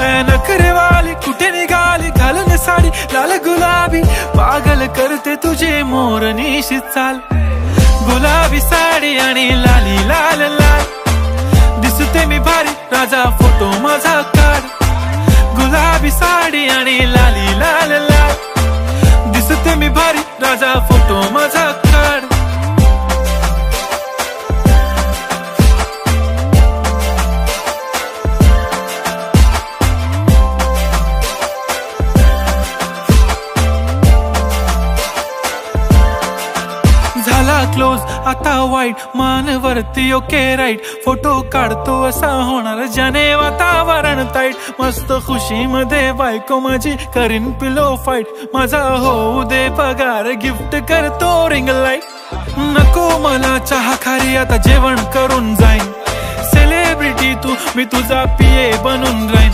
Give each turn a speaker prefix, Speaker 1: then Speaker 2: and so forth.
Speaker 1: नखरेवाली कुठे निघाली घालून साडी लाल गुलाबी, पागल करते तुझे मोरनीशी चाल. गुलाबी साडी आणि लाली लाल लाल, दिसते मी भारी राजा फोटो माझा काढ. गुलाबी साडी आणि लाली लाल लाल, दिसते मी भारी राजा फोटो माझा काढ. झाला क्लोज आता वाईट, मानवरती ओके राईट. फोटो काढतो असा होणार ज्याने वातावरण ताईट. मस्त खुशी मध्ये बायको माझी करीन पिलो फाईट. माझा होऊ दे पगार गिफ्ट करतो रिंग लाईट. नको मला चहा खारी आता जेवण करून जाईन. सेलिब्रिटी तू मी तुझा पिये बनून राहीन.